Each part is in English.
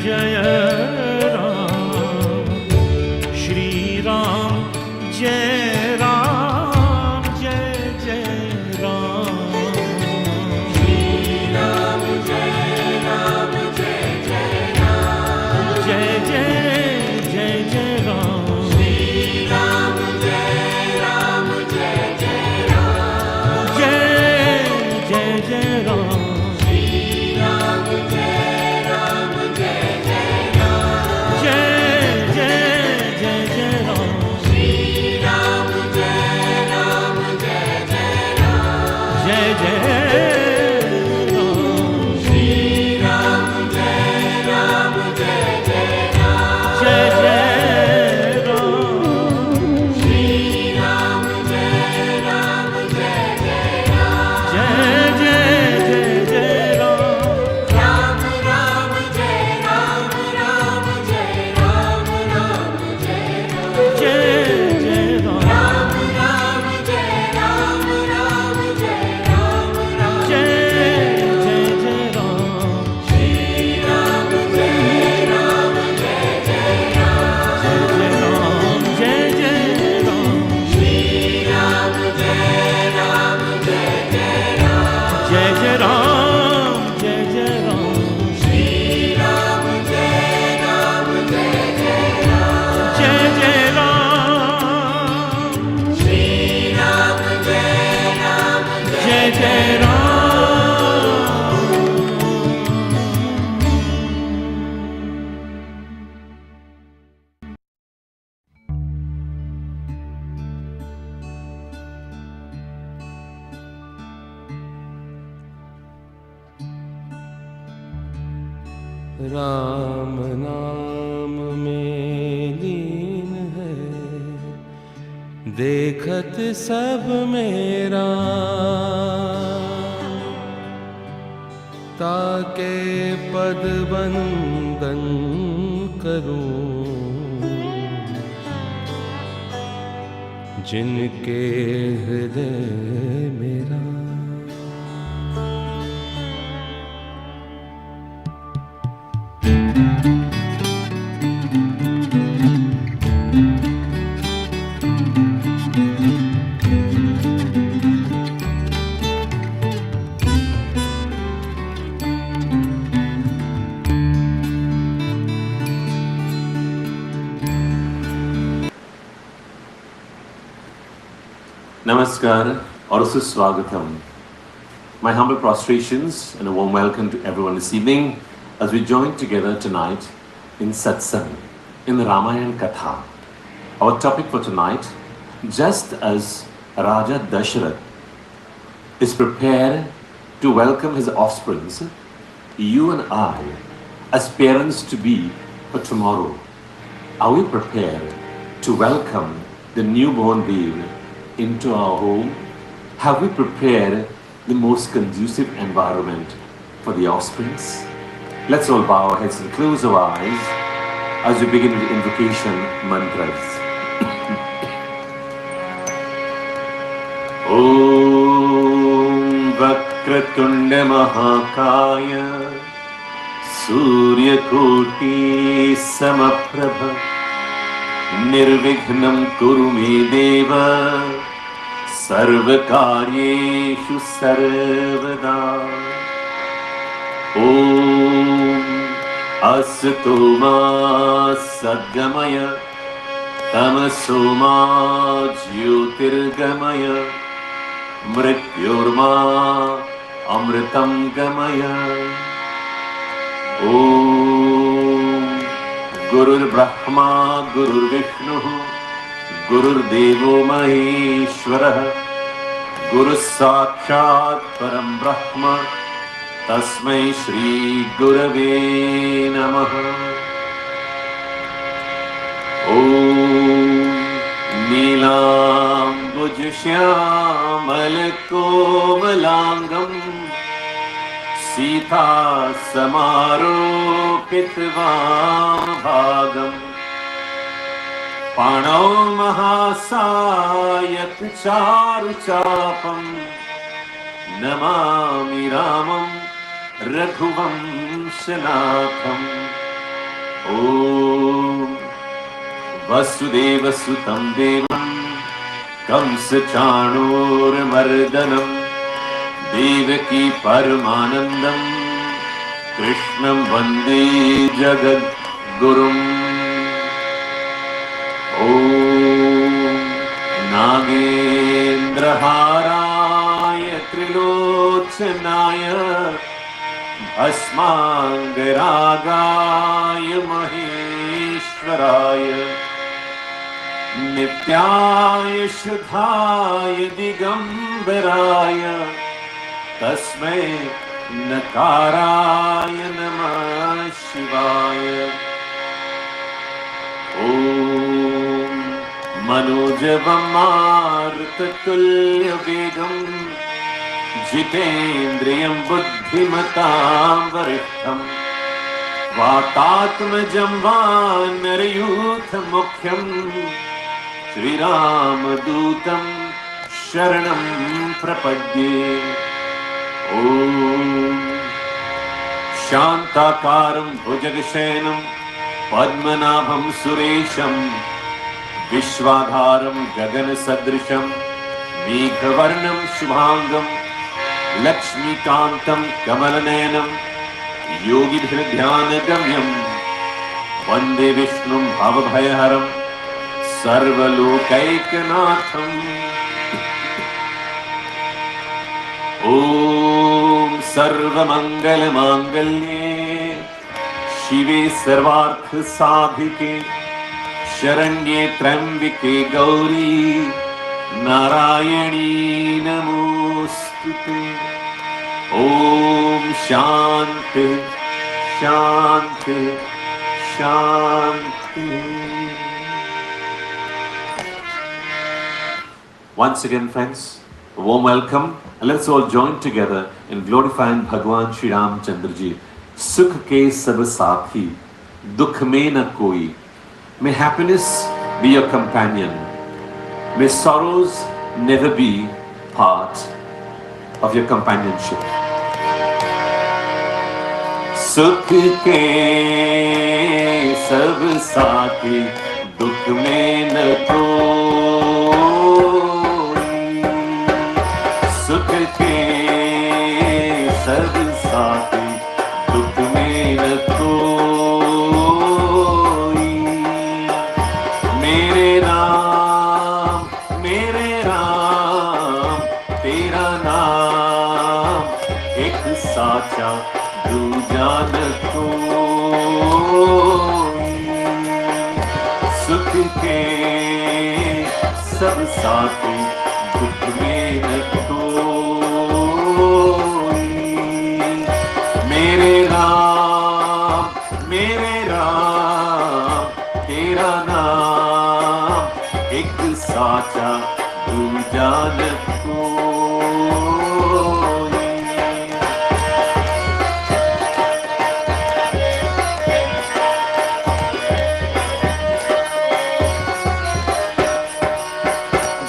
जय राम, श्री राम जय राम, जय जय राम, श्री राम जय राम, जय जय राम, जय जय जय जय राम, श्री राम जय राम, जय जय राम, जय जय जय राम, श्री राम जय राम, जय जय राम, जय जय जय जय राम, श्री राम जय राम, जय जय राम, जय जय राम, श्री राम जय राम, जय जय राम, जय जय राम, श्री राम जय राम, जय जय राम, जय जय जय जय राम, राम राम जय राम, राम जय राम, राम जय राम, जय जय राम, राम राम जय राम, राम जय राम, राम जय जय जय राम, श्री राम जय राम, जय जय राम, जय जय राम, जय जय राम, श्री राम जय राम, जय जय राम, जय जय राम, जय जय राम, श्री राम जय राम, जय जय राम, जय जय राम, श्री राम जय राम, जय जय राम। राम नाम में लीन है, देखत सब मेरा, ताके पद बंदन करूं, जिनके हृदय मेरा। Namaskar or Suswagatam. My humble prostrations and a warm welcome to everyone this evening as we join together tonight in Satsang, in the Ramayana Katha. Our topic for tonight, just as Raja Dashrath is prepared to welcome his offsprings, you and I, as parents to be for tomorrow, are we prepared to welcome the newborn babe into our home? Have we prepared the most conducive environment for the offsprings? Let's all bow our heads and close our eyes as we begin with the invocation mantras. Om Vakratunda Mahakaya Suryakoti Samaprabha Nirvighnam Kuru Me Deva Sarvakaryeshu Sarvada. Om Asato Ma Sadgamaya Tamaso Ma Jyotirgamaya Mrityorma Amritam Gamaya. Om Gurur Brahma Gurur Vishnu Gurur Devo Maheshwara Guru Sakshat Param Brahma Tasmai Shri Gurave Namaha. Om Neelam Bujshyamal Komalangam Sita Samaropitvam Pano Mahasayat Charu Chapam Namami Ramam Raghuvam Shanatham ॐ वसुदेवसुतं देवं कंसचाणूरमर्दनं देवकी परमानन्दं कृष्णं वन्दे जगद्गुरुम् ॐ नागेन्द्रहाराय त्रिलोचनाय भस्माङ्गरागाय महेश्वराय नित्याय शुद्धाय दिगम्बराय तस्मै नकाराय नमः शिवाय। ॐ मनोजवं मारुततुल्यवेगं जितेन्द्रियं बुद्धिमतां वरिष्ठं वातात्मजं वानरयूथमुख्यं श्रीरामदूतं शरणं प्रपद्ये। ॐ शान्ताकारं भुजगशयनं पद्मनाभं सुरेशं विश्वाधारं गगनसदृशं मेघवर्णं शुभांगं लक्ष्मीकान्तं कमलनयनं योगिभिर्ध्यानगम्यं वन्दे विष्णुं भवभयहरं सर्वलोकैकनाथम्। ॐ सर्वमङ्गलमाङ्गल्ये शिवे सर्वार्थसाधिके शरण्ये त्र्यम्बिके गौरी नारायणी नमोस्तुते। ॐ शान्ति शान्ति शान्ति। Once again, friends, a warm welcome, and let's all join together in glorifying Bhagwan Shri Ram Chandra Ji. Sukh ke sab saathi, dukh mein na koi. May happiness be your companion. May sorrows never be part of your companionship. Sukh ke sab saathi, dukh mein na koi. Sukh ke sab saathi, dukh mein na koi. मेरे राम तेरा नाम एक साचा दूजा न कोई। सुख के सब साथी, दुख में न कोई। मेरे राम तेरा नाम एक साचा दूजा न कोई।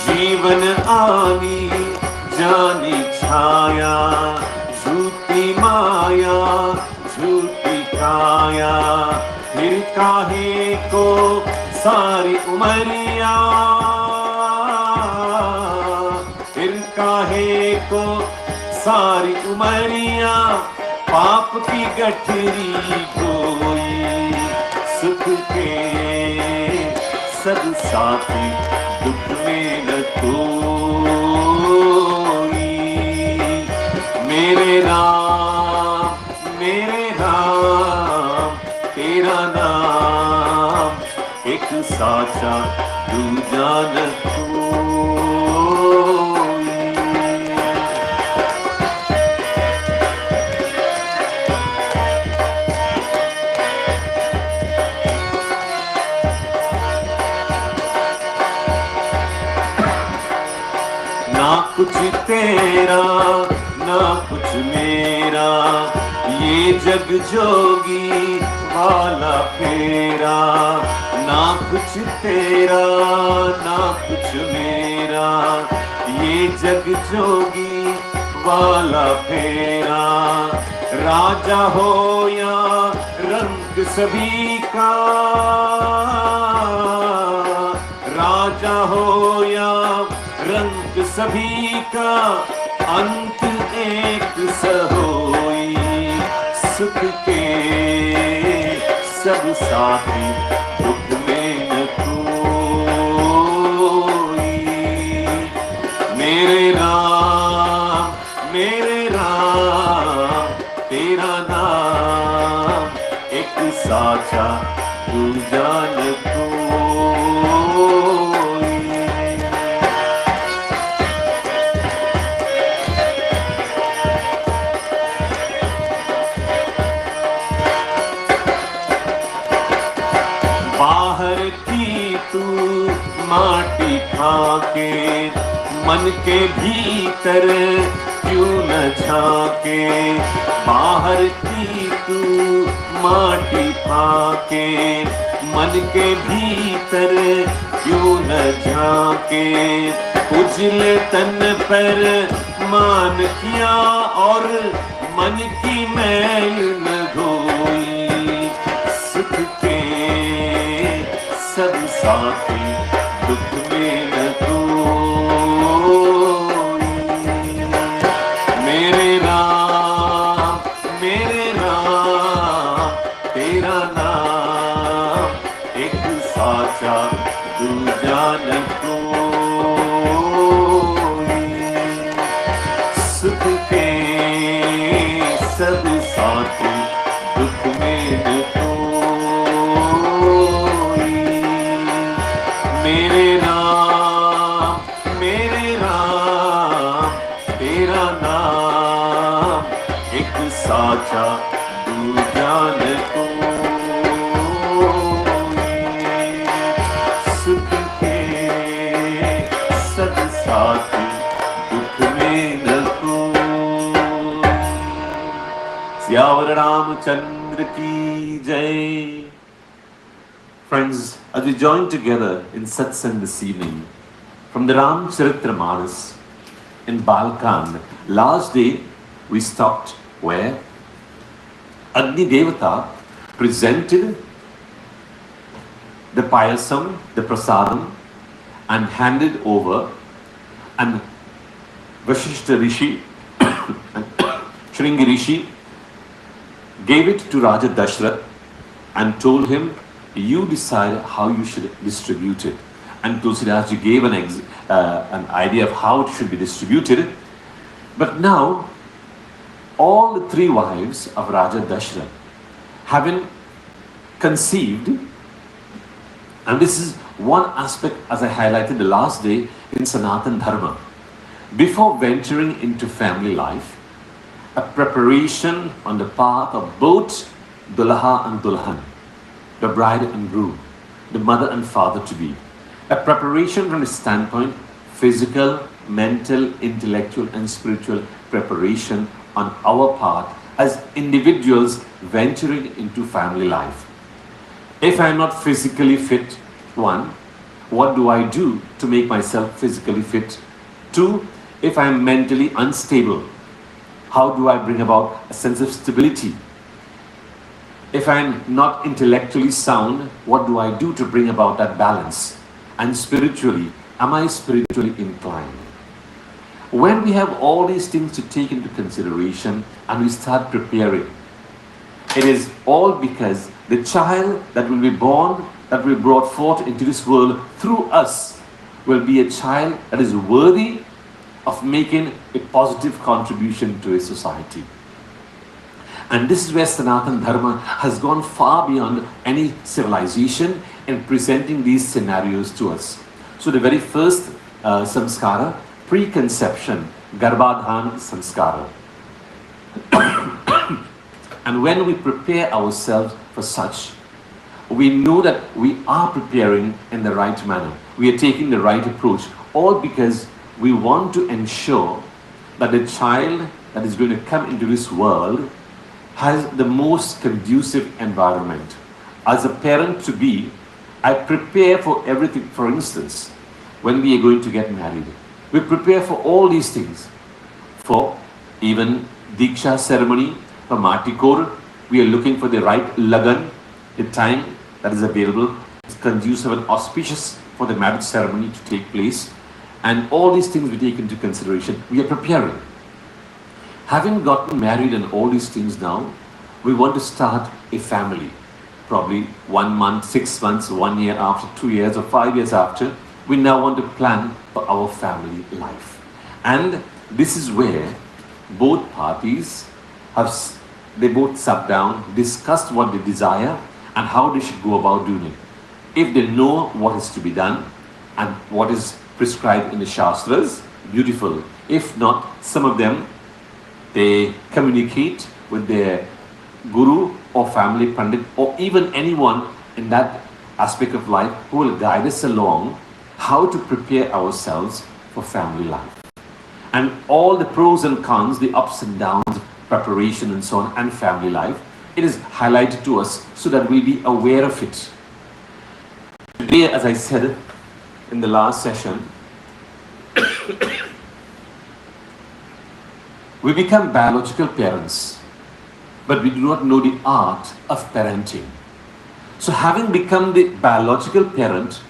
जीवन आनी जानी छाया, झूठी माया झूठी काया, फिर काहे को सारी उमरिया, फिर काहे को सारी उमरिया, पाप की गठरी ढोई। सुख के सब साथी, दुख में न कोई। मेरे राम तेरा नाम एक साचा दूजा न कोई। ना कुछ तेरा ना कुछ मेरा, ये जग जोगी वाला फेरा। ना कुछ तेरा ना कुछ मेरा, ये जग जोगी वाला फेरा। राजा हो या रंग सभी का, राजा हो या रंग सभी का, अंत एक सा होई, सुख के सब साथी, दुख में न कोई। मेरे राम तेरा नाम एक साचा, तू जान कोई। बाहर की तू माटी खाके, मन के भीतर क्यों न झाके। बाहर की तू माटी खाके, मन के भीतर क्यों न झाके। उजले तन पर मान किया और मन की मैल न धोई। सुख के सब साथी, दुख में न कोई। मेरे राम तेरा नाम एक साचा, तू जान कोई। सुख के सब साथी, दुख में न कोई। मेरे राम तेरा नाम एक साचा, तू जान कोई। सुख के सब साथी, दुख में न कोई। सियावर रामचंद्र की जय। Friends, as we join together in Satsang this evening, from the Ramcharitamanas in Balkan, last day we stopped where Agni Devata presented the payasam, the prasadam, and handed over, and Vashishta Rishi and Shringi Rishi gave it to Raja Dashrath and told him, you decide how you should distribute it. And Tulsidas gave an idea of how it should be distributed. But now, all the three wives of Raja Dashrath, having conceived, and this is one aspect as I highlighted the last day in Sanatan Dharma, before venturing into family life, a preparation on the part of both Dulaha and Dulhan, the bride and groom, the mother and father to be. A preparation from the standpoint, physical, mental, intellectual and spiritual preparation on our part as individuals venturing into family life. If I am not physically fit, one, what do I do to make myself physically fit? Two, if I am mentally unstable, how do I bring about a sense of stability? If I am not intellectually sound, what do I do to bring about that balance? And spiritually, am I spiritually inclined? When we have all these things to take into consideration and we start preparing, it is all because the child that will be born, that will be brought forth into this world through us, will be a child that is worthy of making a positive contribution to a society. And this is where Sanatan Dharma has gone far beyond any civilization in presenting these scenarios to us. So the very first samskara, preconception, Garbhadhan samskara. And when we prepare ourselves for such, we know that we are preparing in the right manner. We are taking the right approach, all because we want to ensure that the child that is going to come into this world has the most conducive environment. As a parent to be, I prepare for everything. For instance, when we are going to get married, we prepare for all these things. For even Diksha ceremony, for Matikor, we are looking for the right lagan, The time that is available is conducive and auspicious for the marriage ceremony to take place, and all these things we take into consideration. We are preparing. Having gotten married and all these things now, we want to start a family. Probably 1 month, 6 months, 1 year after, 2 years, or 5 years after, we now want to plan for our family life. And this is where both parties they both sat down, discussed what they desire and how they should go about doing it. If they know what is to be done and what is prescribed in the Shastras, beautiful. If not, some of them, they communicate with their guru or family pandit or even anyone in that aspect of life who will guide us along how to prepare ourselves for family life. And all the pros and cons, the ups and downs, preparation and so on, and family life, it is highlighted to us so that we'll be aware of it. Today, as I said in the last session, we become biological parents, but we do not know the art of parenting. So having become the biological parent,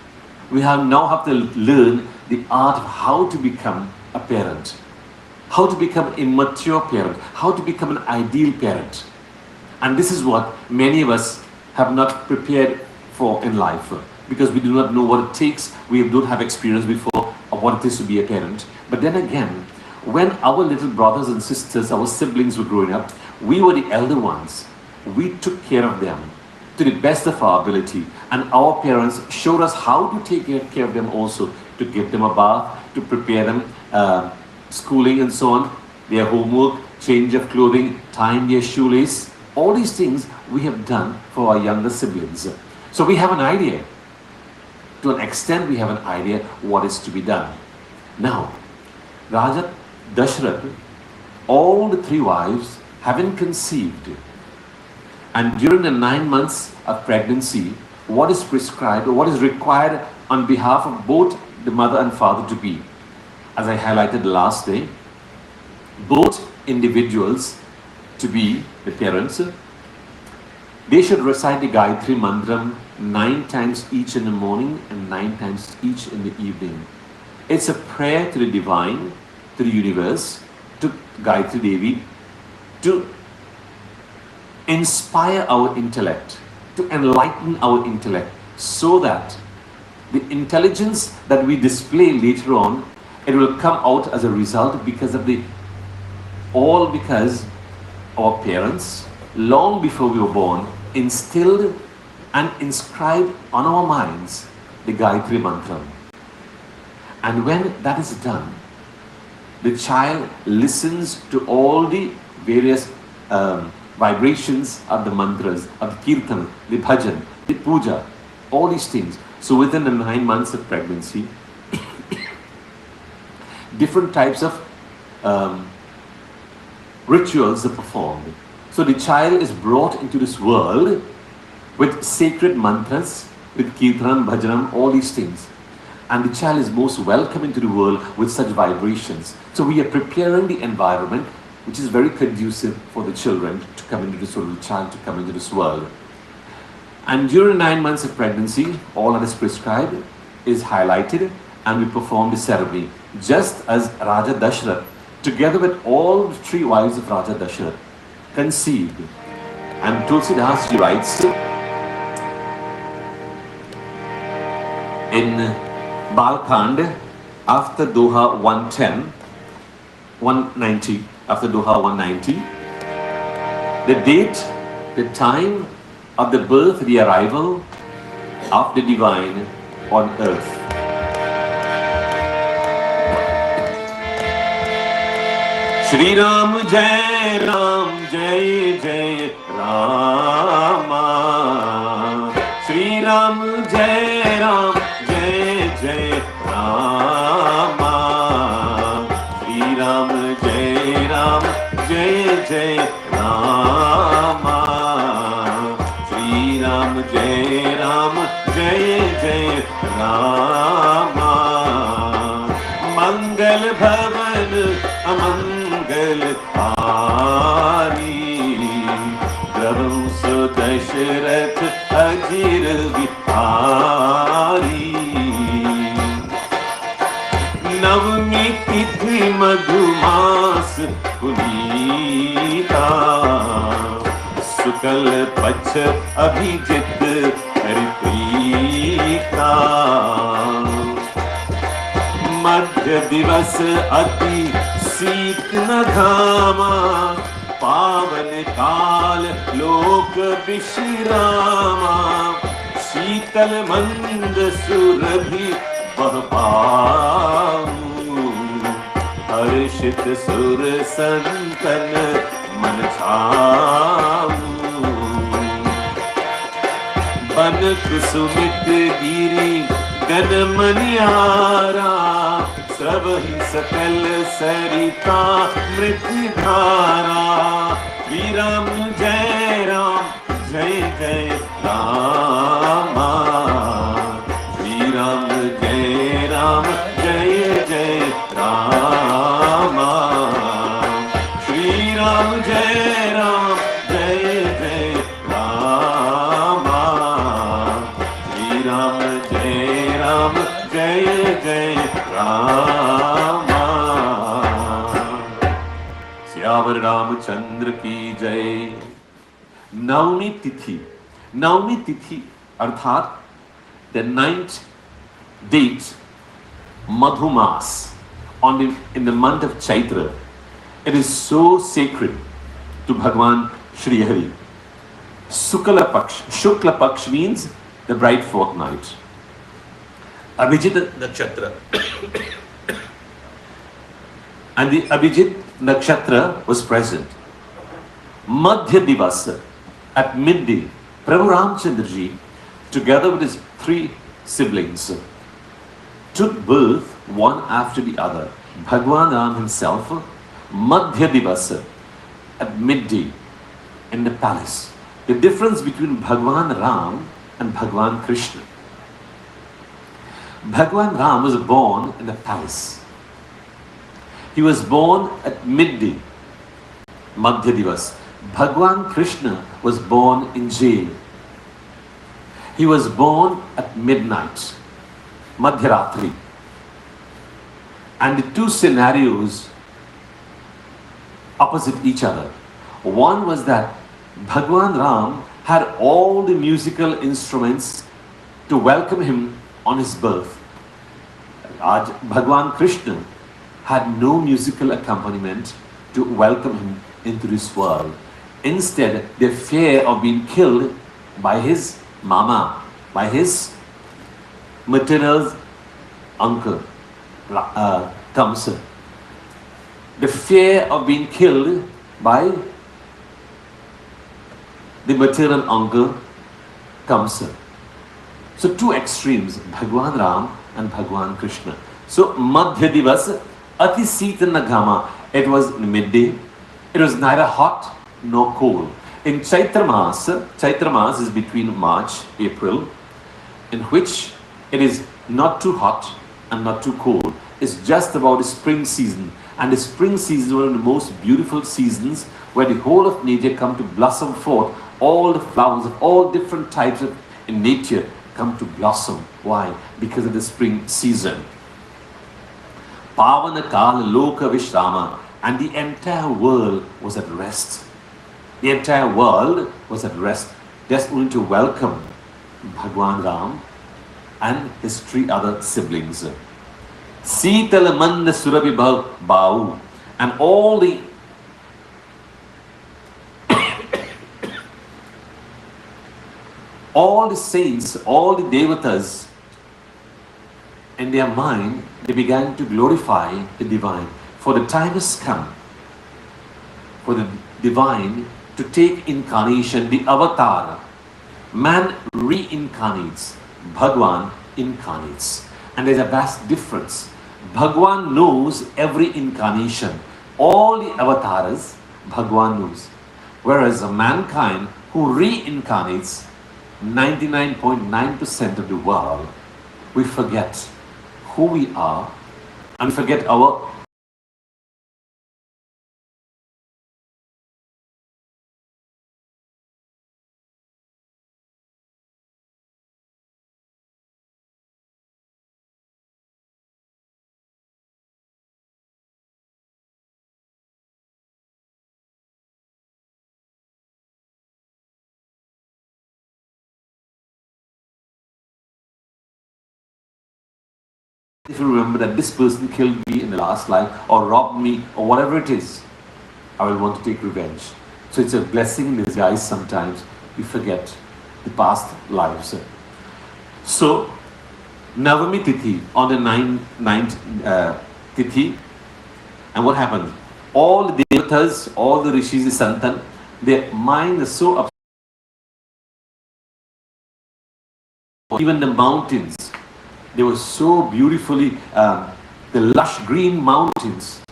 we now have to learn the art of how to become a parent, how to become a mature parent, how to become an ideal parent. And this is what many of us have not prepared for in life, because we do not know what it takes. We don't have experience before of what it is to be a parent. But then again, when our little brothers and sisters, our siblings were growing up, we were the elder ones. We took care of them to the best of our ability. And our parents showed us how to take care of them also, to give them a bath, to prepare them, schooling and so on, their homework, change of clothing, tying their shoelace. All these things we have done for our younger siblings. So we have an idea. To an extent, we have an idea what is to be done. Now, Raja Dashrath, all the 3 wives having conceived, and during the 9 months of pregnancy, what is prescribed or what is required on behalf of both the mother and father to be, as I highlighted the last day, both individuals to be the parents, they should recite the Gayatri Mantram 9 times each in the morning and 9 times each in the evening. It's a prayer to the divine, to the universe, to Gayatri Devi, to inspire our intellect, to enlighten our intellect, so that the intelligence that we display later on, it will come out as a result because our parents, long before we were born, instilled and inscribed on our minds the Gayatri Mantra. And when that is done, the child listens to all the various vibrations of the mantras, of the kirtan, the bhajan, the puja, all these things. So within the 9 months of pregnancy, different types of rituals are performed. So the child is brought into this world with sacred mantras, with kirtan, bhajanam, all these things. And the child is most welcome into the world with such vibrations. So we are preparing the environment which is very conducive for the children to come into this world, the child to come into this world. And during 9 months of pregnancy, all that is prescribed is highlighted, and we perform the ceremony. Just as Raja Dashrath, together with all the 3 wives of Raja Dashrath, conceived. And Tulsidas writes in Balkand, after Doha 190, after Doha 190, the date, the time of the birth, the arrival of the divine on earth. Shri Ram Jai Ram Jai Jai Rama. Shri Ram Jai Ram Jai Jai Rama. Shri Ram Jai Ram Jai Jai Rama. Shri Ram Jai Ram Jai Jai Rama. Mangal Bhavan Amangal Hari, प्रभु दशरथ अजीर बिहारी। नवमी तिथि मधुमास पुनीता, शुक्ल पक्ष अभिजित हरिप्रीता। मध्य दिवस अति शीत न घामा, पावन काल लोक विश्रामा। शीतल मंद सुरभि बह पाऊ, हर्षित सुर संतन मन छाऊ। बन कुसुमित गिरी गन मनियारा, स्रवहि सकल सरिता मृत्यु धारा। श्री राम जय जय रामा, श्री राम जय जय रामा। श्री राम जय जय रामा, श्री राम जय जय रामा। सियावर रामचंद्र की जय। नवमी तिथि अर्थात the ninth date Madhumas in the month of Chaitra. It is so sacred to Bhagwan Shri Hari. Shukla Paksh means the bright fortnight. Abhijit Nakshatra. And the Abhijit Nakshatra was present. Madhya Divasa, at midday, Prabhu Ramchandra ji, together with his 3 siblings, took birth one after the other. Bhagwan Ram himself, Madhya Divasa, at midday, in the palace. The difference between Bhagwan Ram and Bhagwan Krishna. Bhagwan Ram was born in the palace. He was born at midday, Madhya Divas. Bhagwan Krishna was born in jail. He was born at midnight, Madhyaratri. And the 2 scenarios opposite each other. One was that Bhagwan Ram had all the musical instruments to welcome him on his birth. Bhagwan Krishna had no musical accompaniment to welcome him into this world. Instead, the fear of being killed by his mama, by his maternal uncle, Kamsa. The fear of being killed by the maternal uncle, Kamsa. So 2 extremes, Bhagwan Ram and Bhagwan Krishna. So Madhya Divas, Ati Sita Nagama. It was midday. It was neither hot nor cold. In Chaitra Mas is between March, April, in which it is not too hot and not too cold. It's just about the spring season. And the spring season is one of the most beautiful seasons where the whole of nature come to blossom forth. All the flowers of all different types of in nature come to blossom. Why? Because of the spring season. Pavana Kala Loka Vishrama. And the entire world was at rest. The entire world was at rest, just only to welcome Bhagwan Ram and his 3 other siblings. Sitala Manda Surabhi Bau, and all the saints, all the devatas, in their mind, they began to glorify the divine. For the time has come for the divine to take incarnation, the avatar. Man reincarnates, Bhagwan incarnates. And there's a vast difference. Bhagwan knows every incarnation. All the avatars, Bhagwan knows. Whereas a mankind who reincarnates 99.9% of the world, we forget who we are and forget our if you remember that this person killed me in the last life or robbed me or whatever it is, I will want to take revenge. So it's a blessing in disguise sometimes. We forget the past lives. So, Navami Tithi, on the ninth Tithi, and what happened? All the Devatas, all the Rishis, the Santan, their mind is so upset. Even the mountains, they were so beautifully, the lush green mountains.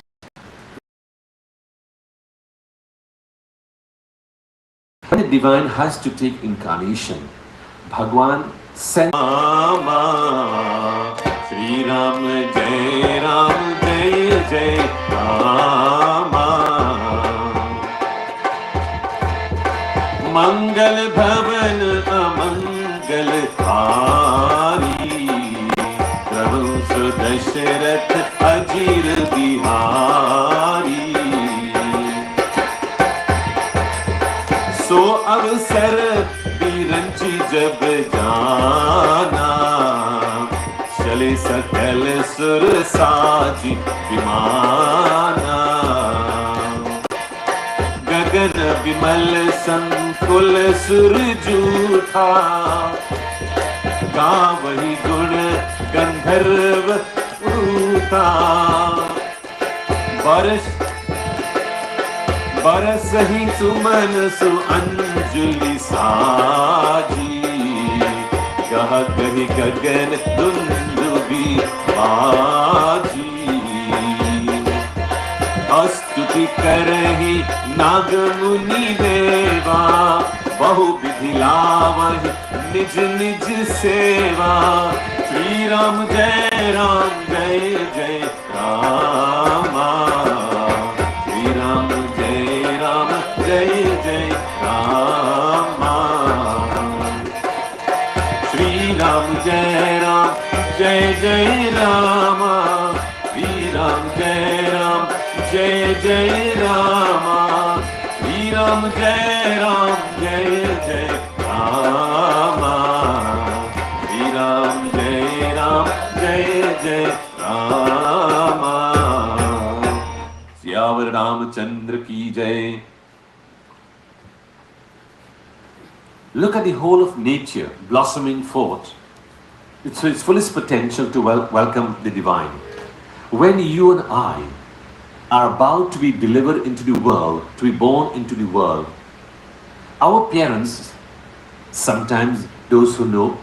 When the divine has to take incarnation, Bhagwan sent Rama, Shri Ram Jai Ram Jai Jai Rama, Mangal Bhavan Amangal Hari, Prabhu Dashrath Ajir Bihari. सो अवसर बिरंची जब जाना, चले सकल सुर साजी विमाना, गगन विमल संकुल सुर जूठा, गावहि गुण गंधर्व रूता, बरस ही सुमन सु अंजुलि साजी, गह कहि गगन दुंदुबी बाजी, स्तुति करहि नाग मुनि देवा, बहु विधि लावहि निज निज सेवा, श्री राम जय जय रामा, श्री राम जय जय रामा, श्री राम जय जय रामा, श्री राम जय जय रामा, श्री राम जय जय रामा, श्री राम जय जय रामा। सियावर रामचंद्र की जय। Look at the whole of nature blossoming forth. It's its fullest potential to welcome the divine. When you and I are about to be delivered into the world, to be born into the world, our parents, sometimes those who know,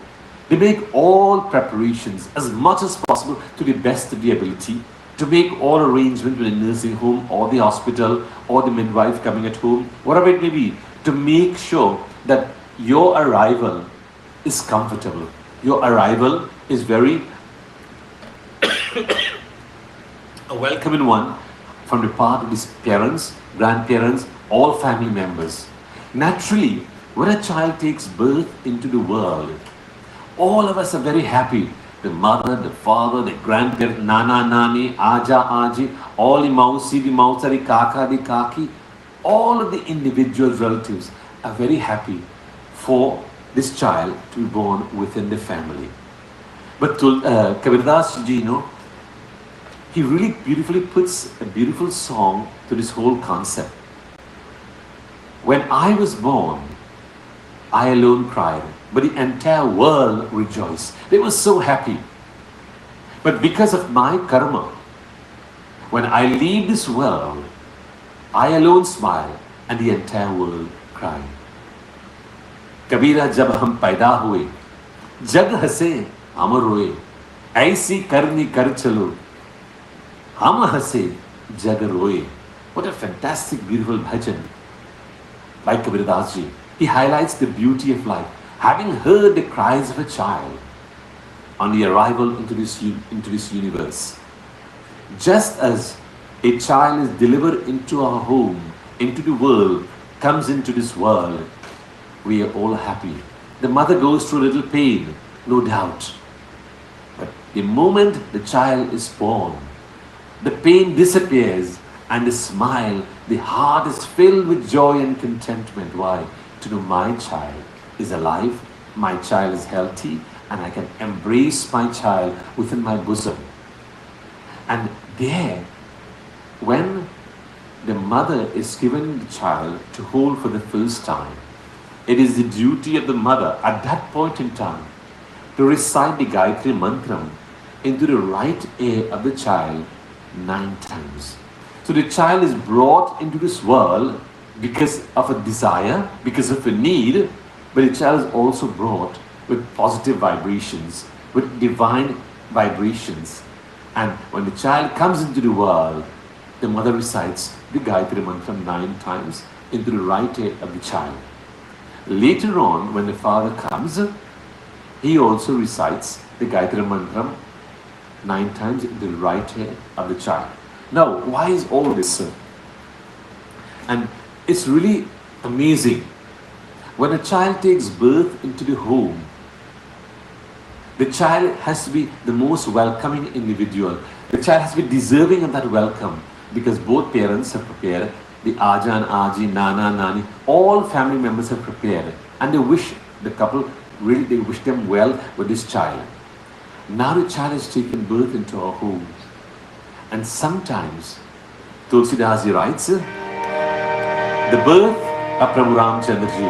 they make all preparations as much as possible to the best of their ability, to make all arrangements with the nursing home or the hospital or the midwife coming at home, whatever it may be, to make sure that your arrival is comfortable. Your arrival is very a welcoming one from the part of his parents, grandparents, all family members. Naturally, when a child takes birth into the world, all of us are very happy. The mother, the father, the grandparents, nana, nani, aja, aji, all the mausi, the mausari, kaka, the kaki, all of the individual relatives are very happy for this child to be born within the family. But Kabirdas ji, he really beautifully puts a beautiful song to this whole concept. When I was born, I alone cried, but the entire world rejoiced. They were so happy. But because of my karma, when I leave this world, I alone smile and the entire world cry. कबीरा जब हम पैदा हुए, जग हंसे हम रोए, ऐसी करनी कर चलो, हम हंसे जग रोए. What a fantastic, beautiful bhajan by Kabir Das ji. He highlights the beauty of life. Having heard the cries of a child on the arrival into this universe, just as a child is delivered into our home, into the world, comes into this world, we are all happy. The mother goes through a little pain, no doubt. But the moment the child is born, the pain disappears and the smile, the heart is filled with joy and contentment. Why? To know my child is alive, my child is healthy, and I can embrace my child within my bosom. And there, when the mother is given the child to hold for the first time, it is the duty of the mother at that point in time to recite the Gayatri Mantram into the right ear of the child 9 times. So the child is brought into this world because of a desire, because of a need, but the child is also brought with positive vibrations, with divine vibrations. And when the child comes into the world, the mother recites the Gayatri Mantram 9 times into the right ear of the child. Later on, when the father comes, he also recites the Gayatri Mantram 9 times into the right ear of the child. Now, why is all this? And it's really amazing. When a child takes birth into the home, the child has to be the most welcoming individual. The child has to be deserving of that welcome, because both parents have prepared, the Aja and Aji, Nana, Nani, all family members have prepared, and they wish the couple, really they wish them well with this child. Now the child has taken birth into our home, and sometimes Tulsidas writes, the birth of Prabhu Ramchandra Ji,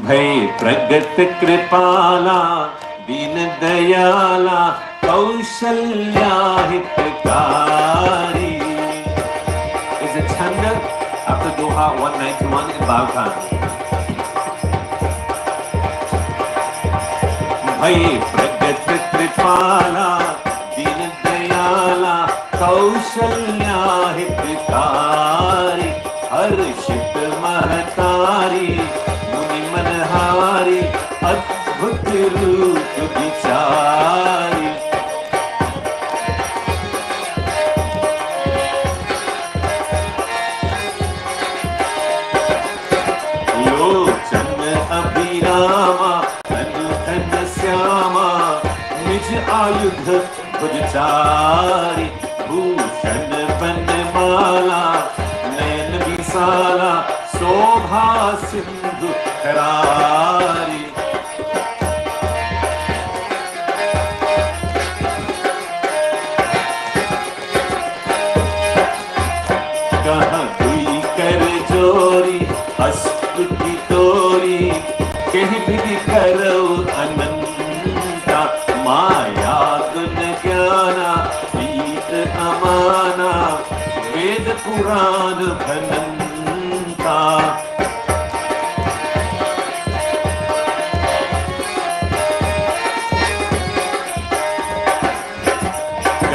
Bhai Pragat Kripala, Deen Dayala, Kaushalya Hitakari, is a chanda after Doha 191 in Bhagavad. Bhai Pragat Kripala, Deen Dayala, Kaushalya Hitakari, Harshit Mahatari, Muni Manhari, Adbhut Roop Vichari. Lochan Abhirama, Anuthan Syama, Nij Ayudha Bhujchari, Bhushan Banmala, Nayan Visala, Sobha Sindhu Karari. Kaha dui kar jori, astuti tori, kehi bhi karo ananta, maya gun jnana, veed amana, ved puran bhananta.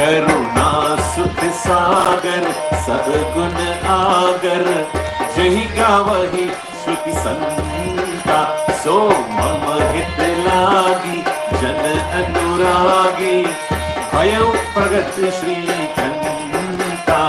Karuna sukh sagar, sadgun agar, jahi gawahi shruti santa, so mama hit lagi, jan anuragi, bhayo pragat shri kanta.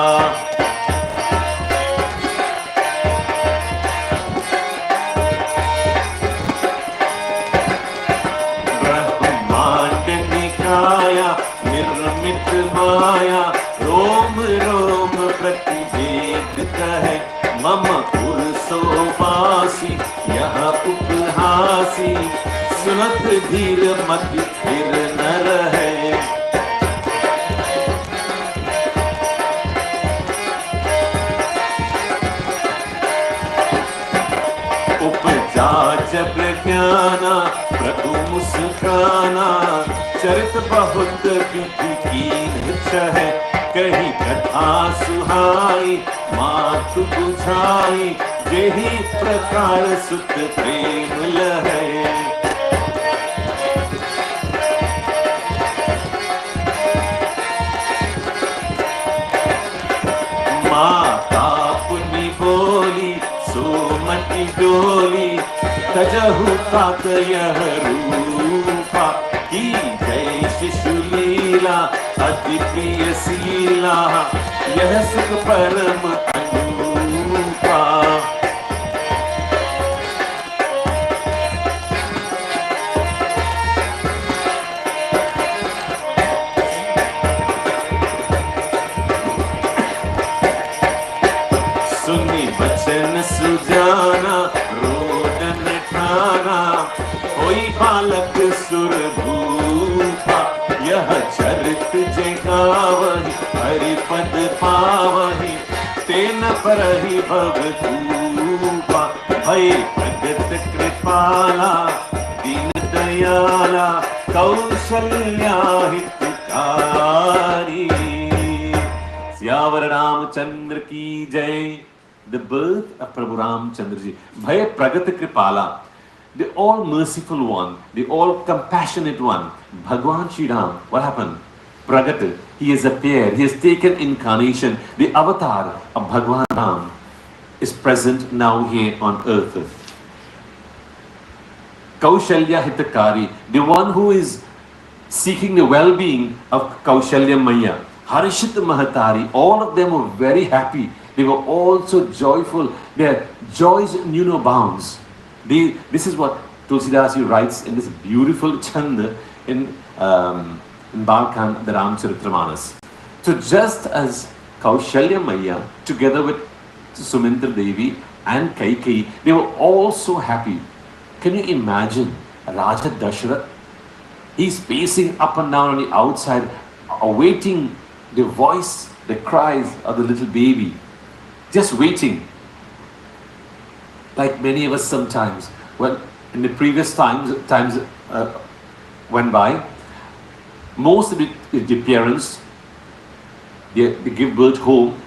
Brahmand nikaya, निर्मित माया, रोम रोम प्रतिवेदित है, मम पुरसोवासी, यह उपहासी, सुनत धीर मति फिर नर है। उपजा जब ज्ञाना, प्रभु मुस्काना, चरित बहुत विधि की है, कही कथा सुहाई, मात बुझाई, यही प्रकार सुख प्रेम लहै। माता पुनि बोली, सोमति डोली, तजहु तात यह रूपा, की जय शिशु लीला, अति प्रिय शीला, यह सुख परम अनुपा। सुनी बचन सुजाना, रोदन ठाना, कोई बालक सुर भूपा, यह चरित जगावहि, पद पावहि तेन परहि भवतूपा भय प्रगत कृपाला दीन दयाला कौशल्या हितकारी सियावर रामचंद्र की जय. The birth of Prabhu Ramchandra ji. Bhai Pragat Kripala, the all merciful one, the all compassionate one, Bhagwan Shri Ram. What happened? Pragat, he has appeared, he has taken incarnation. The avatar of Bhagwan Ram is present now here on earth. Kaushalya Hitakari, the one who is seeking the well-being of Kaushalya Maya, Harishit Mahatari, all of them were very happy. They were all so joyful. Their joys knew no bounds. This is what Tulsidas writes in this beautiful chanda in Balkan, the Ramcharitramanas. So just as Kaushalya Maya, together with Sumitra Devi and Kaikeyi, they were all so happy. Can you imagine Raja Dashrath? He's pacing up and down on the outside, awaiting the voice, the cries of the little baby. Just waiting. Like many of us sometimes, when in the previous times went by, most of the parents, they give birth home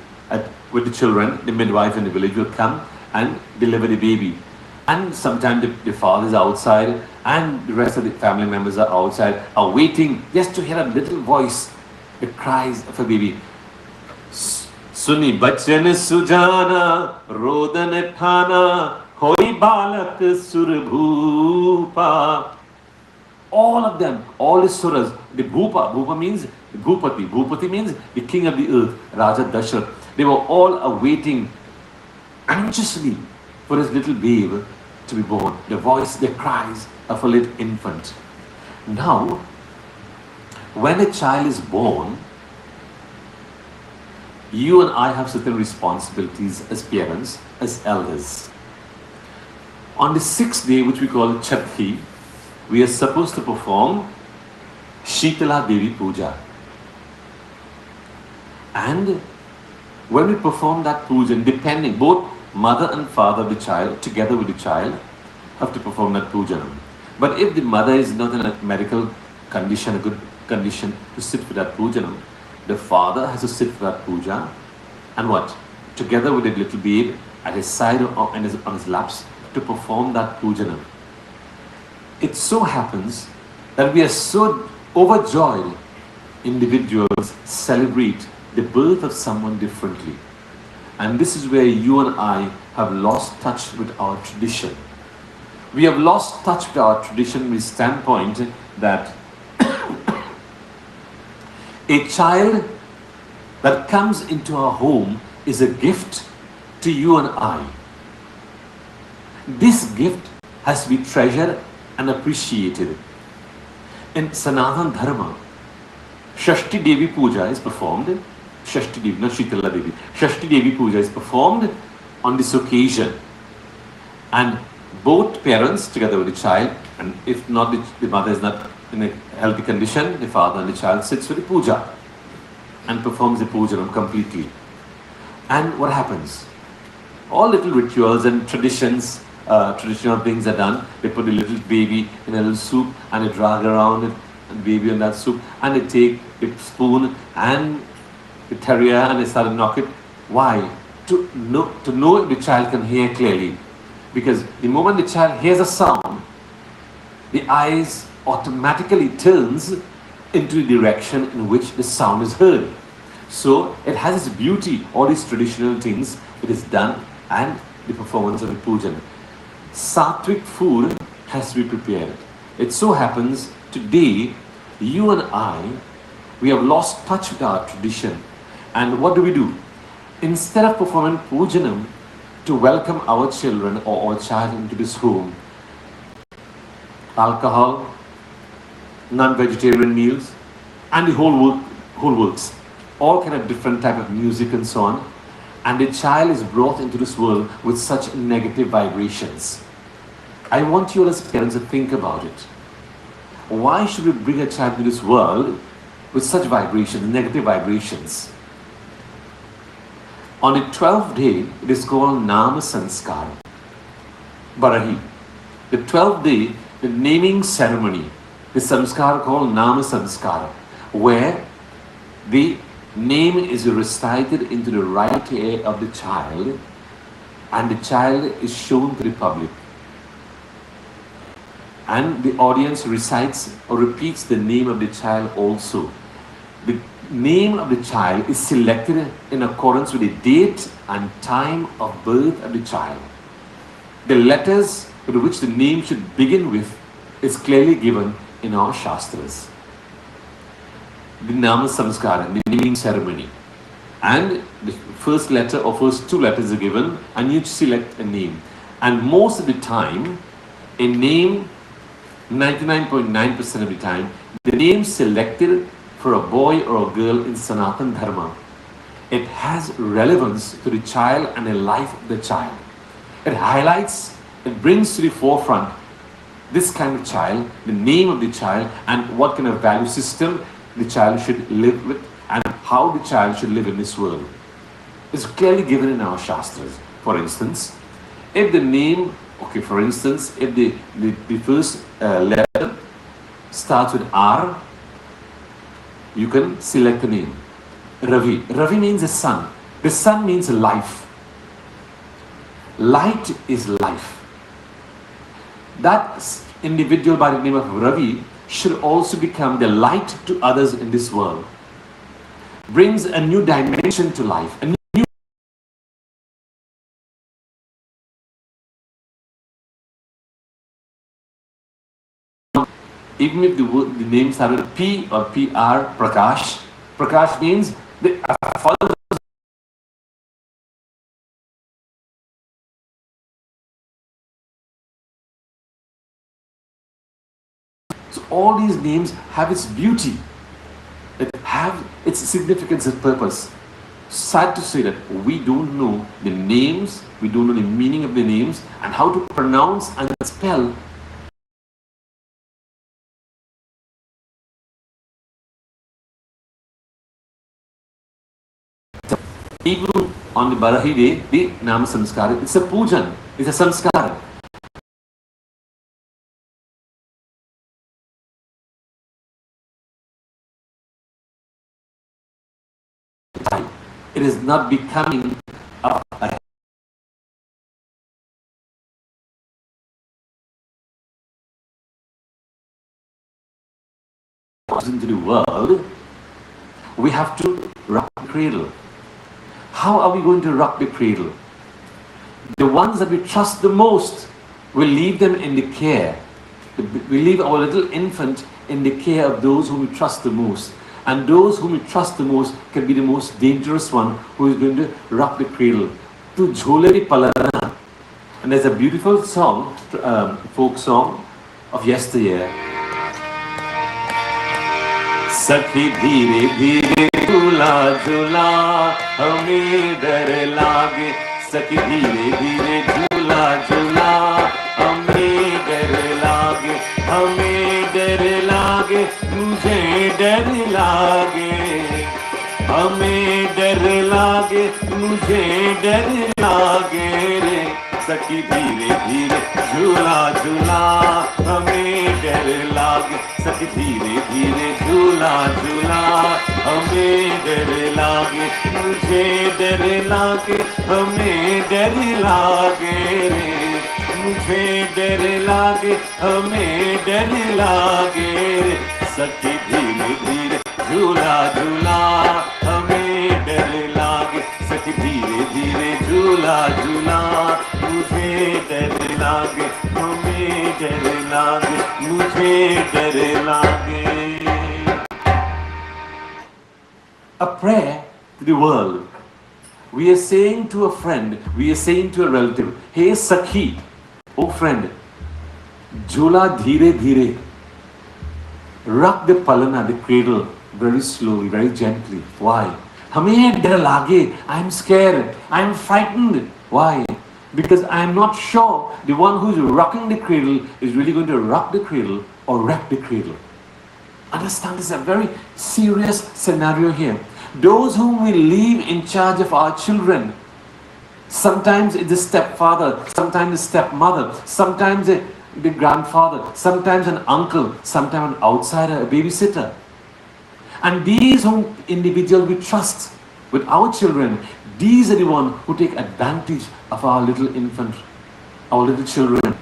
with the children. The midwife in the village will come and deliver the baby. And sometimes the father is outside and the rest of the family members are outside, are waiting just to hear a little voice, the cries of a baby. Suni bachan sujana, rodan thana, hoi balak surbhupa. All of them, all the suras, the Bhupa means Bhupati. Bhupati means the king of the earth, Raja Dashrath. They were all awaiting anxiously for his little babe to be born. The voice, the cries of a little infant. Now, when a child is born, you and I have certain responsibilities as parents, as elders. On the 6th day, which we call Chathi, we are supposed to perform Shitala Devi Puja. And when we perform that puja, depending, both mother and father of the child, together with the child, have to perform that puja. But if the mother is not in a medical condition, a good condition to sit for that puja, the father has to sit for that puja and what? Together with the little babe at his side or on his laps to perform that puja. It so happens that we are so overjoyed individuals celebrate the birth of someone differently. And this is where you and I have lost touch with our tradition. We have lost touch with our tradition from the standpoint that a child that comes into our home is a gift to you and I. This gift has to be treasured and appreciated. In Sanatana Dharma, Shashti Devi Puja is performed. Shashti Devi, not Shitala Devi. Shashti Devi Puja is performed on this occasion. And both parents, together with the child, and if not the mother is not in a healthy condition, the father and the child sits for the puja and performs the puja completely. And what happens? All little rituals and traditions, traditional things are done. They put the little baby in a little soup and they drag around it, and baby in that soup, and they take the spoon and the terrier and they start to knock it. Why? To know if the child can hear clearly. Because the moment the child hears a sound, the eyes automatically turns into the direction in which the sound is heard. So it has its beauty, all these traditional things, it is done, and the performance of the puja. Sattvic food has to be prepared. It so happens today, you and I, we have lost touch with our tradition. And what do? Instead of performing pujanam to welcome our children or our child into this home, alcohol, non-vegetarian meals, and the whole works, all kind of different type of music and so on, and the child is brought into this world with such negative vibrations. I want you as parents to think about it. Why should we bring a child into this world with such vibrations, negative vibrations? On the 12th day, it is called Namaskaar, Bharati. The 12th day, the naming ceremony, the samskar called Namaskaar, where the name is recited into the right ear of the child, and the child is shown to the public. And the audience recites or repeats the name of the child also. The name of the child is selected in accordance with the date and time of birth of the child. The letters with which the name should begin with is clearly given in our Shastras. The Nama Samskara, the naming ceremony. And the first letter or first two letters are given, and you select a name. And most of the time, a name, 99.9% of the time, the name selected for a boy or a girl in Sanatan Dharma, it has relevance to the child and the life of the child. It highlights, it brings to the forefront this kind of child, the name of the child, and what kind of value system the child should live with, and how the child should live in this world. It's clearly given in our Shastras. For instance, if the name, for instance, if the first letter starts with R, you can select a name. Ravi. Ravi means the sun. The sun means life. Light is life. That individual by the name of Ravi should also become the light to others in this world. Brings a new dimension to life. A new even if the name started with P or PR, Prakash. Prakash means the father. So all these names have its beauty, it have its significance and purpose. Sad to say that we don't know the names, we don't know the meaning of the names and how to pronounce and spell. Even on the Bharati day, the Nama Samskara, it's a pujan, it's a samskara. It is not becoming a into the world. We have to rock the cradle. How are we going to rock the cradle? The ones that we trust the most, we'll leave them in the care. We leave our little infant in the care of those whom we trust the most. And those whom we trust the most can be the most dangerous one who is going to rock the cradle. Tu jhole di palana. And there's a beautiful song, folk song of yesteryear. Sakhi dheere dheere jhula jhula hame dar lage. Sakhi dheere dheere jhula jhula hame dar lage. Hame dar lage mujhe dar lage. Hame dar lage mujhe dar lage re. Sakhi dheere dheere jhula jhula hame dar lage. Sakhi dheere dheere jhula jhula hame dar lage. Mujhe dar lage hame dar lage re. Mujhe dar lage hame dar lage re. Sakhi dheere dheere jhula jhula hame dar lage. Sakhi dheere dheere jhula jhula mujhe dar lage hame dar lage. Mujhe dar lage. A prayer to the world. We are saying to a friend, we are saying to a relative, hey Sakhi, oh friend, jhula dheere dheere. Rock the palana, the cradle, very slowly, very gently. Why? Hame dar lage. I am scared. I am frightened. Why? Because I am not sure the one who is rocking the cradle is really going to rock the cradle or wreck the cradle. Understand, this is a very serious scenario here. Those whom we leave in charge of our children, sometimes it's the stepfather, sometimes the stepmother, sometimes the grandfather, sometimes an uncle, sometimes an outsider, a babysitter. And these whom individuals we trust with our children, these are the ones who take advantage of our little infant, our little children.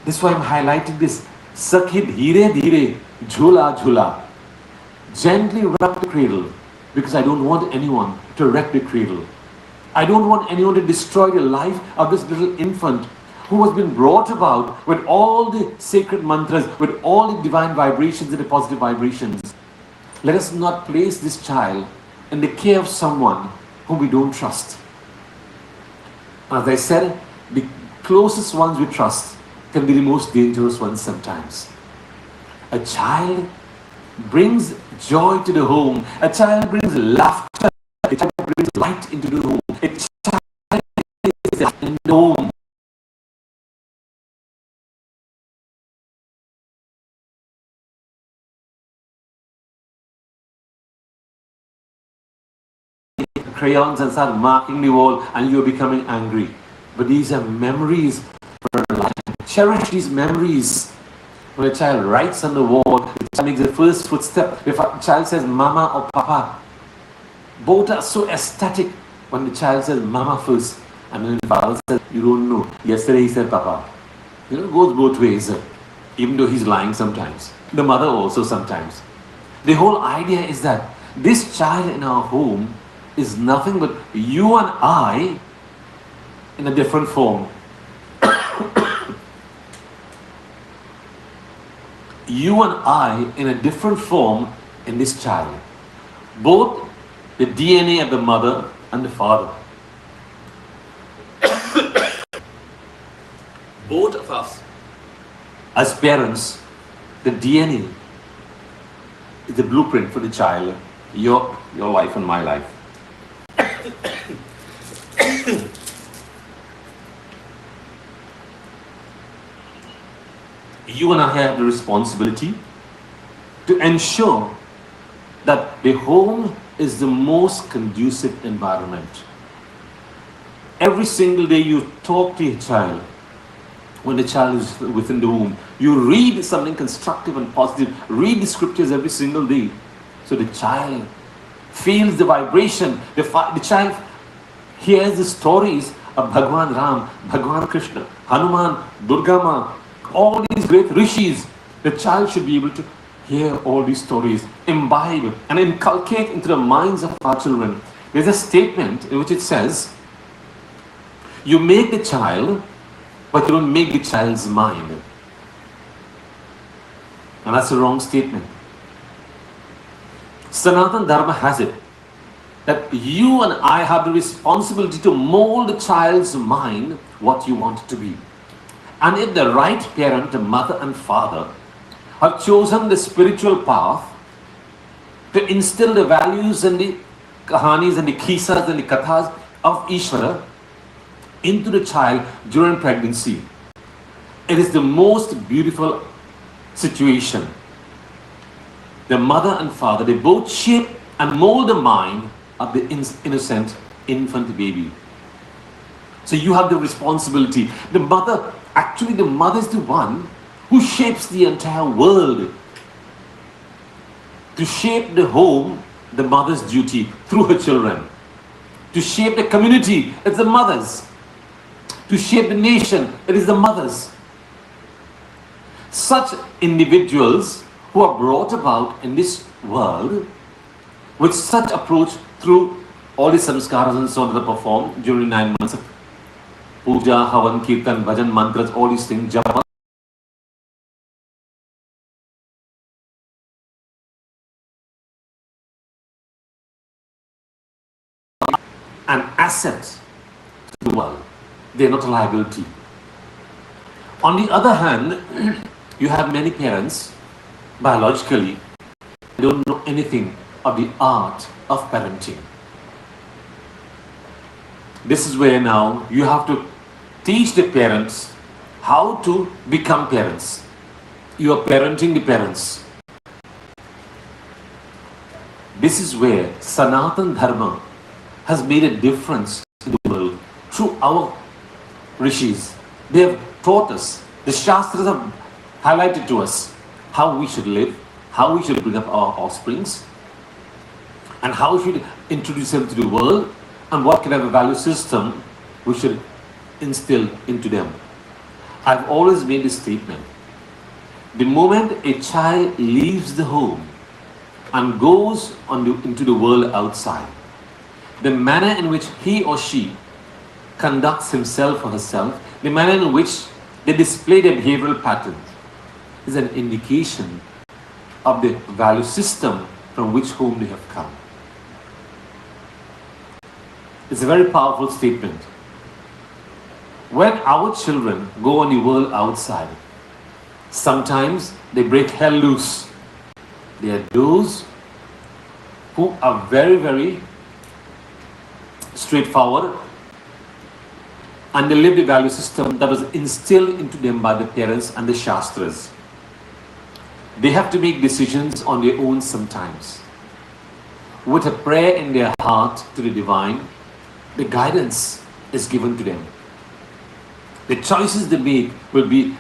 This is why I'm highlighting this. Sakhi dheere dheere, jhula jhula. Gently rock the cradle, because I don't want anyone to wreck the cradle. I don't want anyone to destroy the life of this little infant who has been brought about with all the sacred mantras, with all the divine vibrations and the positive vibrations. Let us not place this child in the care of someone whom we don't trust. As I said, the closest ones we trust can be the most dangerous ones sometimes. A child brings joy to the home. A child brings laughter. A child brings light into the home. A child is in the home. Crayons and start marking the wall, and you're becoming angry. But these are memories for life. Cherish these memories. When a child writes on the wall, the child makes the first footstep. If a child says mama or papa, both are so ecstatic when the child says mama first, and then the father says, you don't know, yesterday he said papa. You know, it goes both ways, even though he's lying sometimes. The mother also sometimes. The whole idea is that this child in our home is nothing but you and I in a different form. You and I in a different form in this child. Both the DNA of the mother and the father. Both of us as parents, the DNA is the blueprint for the child, your life and my life. You and I have the responsibility to ensure that the home is the most conducive environment. Every single day you talk to your child, when the child is within the womb, you read something constructive and positive, read the scriptures every single day, so the child feels the vibration, the child hears the stories of Bhagwan Ram, Bhagwan Krishna, Hanuman, Durga Ma, all these great rishis. The child should be able to hear all these stories, imbibe and inculcate into the minds of our children. There's a statement in which it says, you make the child, but you don't make the child's mind. And that's a wrong statement. Sanatana Dharma has it that you and I have the responsibility to mold the child's mind what you want it to be. And if the right parent, the mother and father, have chosen the spiritual path to instill the values and the kahanis and the kisas and the kathas of Ishvara into the child during pregnancy, it is the most beautiful situation. The mother and father, they both shape and mold the mind of the innocent infant baby. So you have the responsibility. The mother is the one who shapes the entire world. To shape the home, the mother's duty through her children. To shape the community, it's the mother's. To shape the nation, it is the mother's. Such individuals who are brought about in this world with such approach through all the samskaras and so on that are performed during 9 months of puja, havan, kirtan, bhajan, mantras, all these things, japa, an asset to the world. They are not a liability. On the other hand, you have many parents, biologically, they don't know anything of the art of parenting. This is where now you have to teach the parents how to become parents. You are parenting the parents. This is where Sanatan Dharma has made a difference in the world through our rishis. They have taught us, the Shastras have highlighted to us how we should live, how we should bring up our offsprings, and how we should introduce them to the world, and what kind of a value system we should instill into them. I've always made this statement. The moment a child leaves the home and goes into the world outside, the manner in which he or she conducts himself or herself, the manner in which they display their behavioral patterns, is an indication of the value system from which home they have come. It's a very powerful statement. When our children go on the world outside, sometimes they break hell loose. There are those who are very, very straightforward, and they live the value system that was instilled into them by the parents and the Shastras. They have to make decisions on their own sometimes. With a prayer in their heart to the divine, the guidance is given to them. The choices they make will be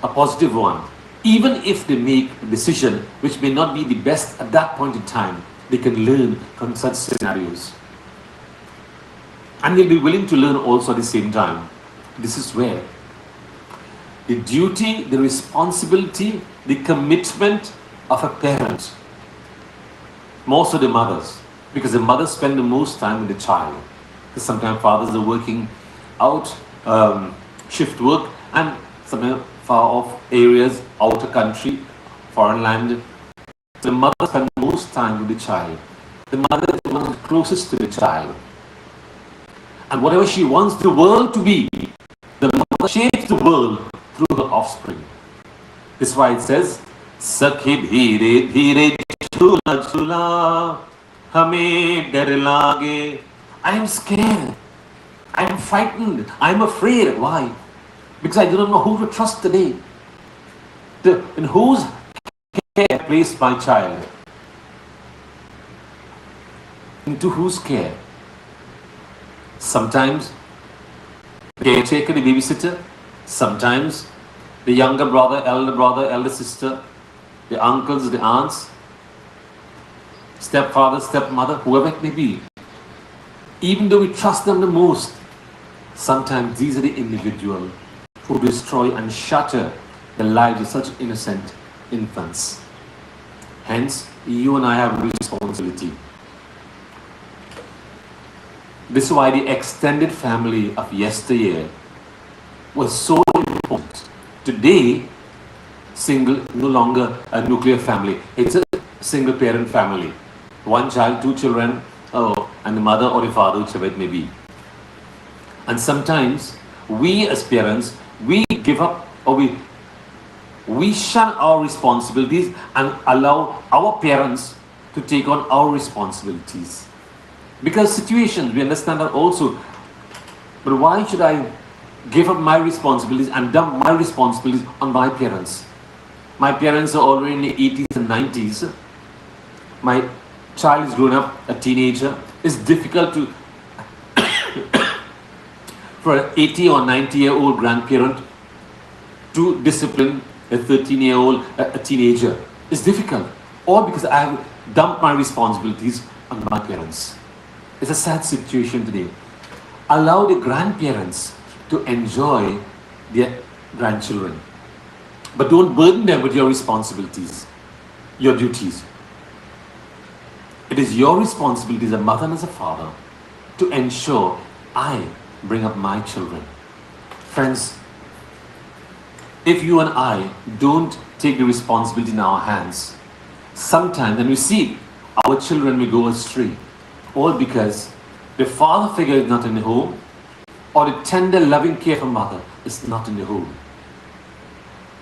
a positive one. Even if they make a decision which may not be the best at that point in time, they can learn from such scenarios. And they'll be willing to learn also at the same time. This is where the duty, the responsibility, the commitment of a parent, more so the mothers, because the mothers spend the most time with the child. Because sometimes fathers are working out, shift work, and sometimes far off areas, outer country, foreign land. The mother spends most time with the child. The mother is the one closest to the child. And whatever she wants the world to be, the mother shapes the world through her offspring. This is why it says, Sakhi dhire dhire chula chula hame dar lage. I am scared. I am frightened. I am afraid. Why? Because I do not know who to trust today. In whose care I place my child? Into whose care? Sometimes the caretaker, the babysitter. Sometimes the younger brother, elder sister, the uncles, the aunts, stepfather, stepmother, whoever it may be. Even though we trust them the most, sometimes these are the individuals who destroy and shatter the lives of such innocent infants. Hence, you and I have a responsibility. This is why the extended family of yesteryear was so important. Today, single, no longer a nuclear family. It's a single parent family. One child, two children, and the mother or the father, whichever it may be. And sometimes we as parents, we give up, or we shun our responsibilities and allow our parents to take on our responsibilities. Because situations, we understand that also. But why should I give up my responsibilities and dump my responsibilities on my parents? My parents are already in the 80s and 90s. My child is grown up, a teenager. It's difficult to for an 80 or 90-year-old grandparent to discipline a 13-year-old, a teenager. It's difficult. All because I have dumped my responsibilities on my parents. It's a sad situation today. Allow the grandparents to enjoy their grandchildren. But don't burden them with your responsibilities, your duties. It is your responsibility as a mother and as a father to ensure I bring up my children. Friends, if you and I don't take the responsibility in our hands, sometimes, and we see our children may go astray, all because the father figure is not in the home, or the tender, loving care of mother is not in the home.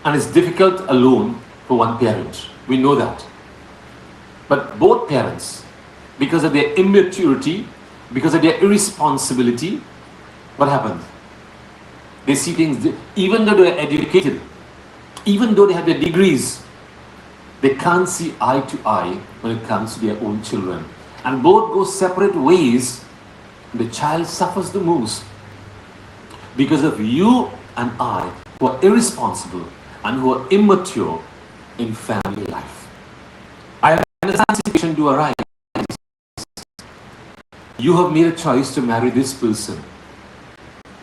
And it's difficult alone for one parent. We know that. But both parents, because of their immaturity, because of their irresponsibility, what happens? They see things, even though they are educated, even though they have their degrees, They can't see eye to eye when it comes to their own children. And both go separate ways. The child suffers the most because of you and I who are irresponsible and who are immature in family life. I understand situation to arise. You have made a choice to marry this person.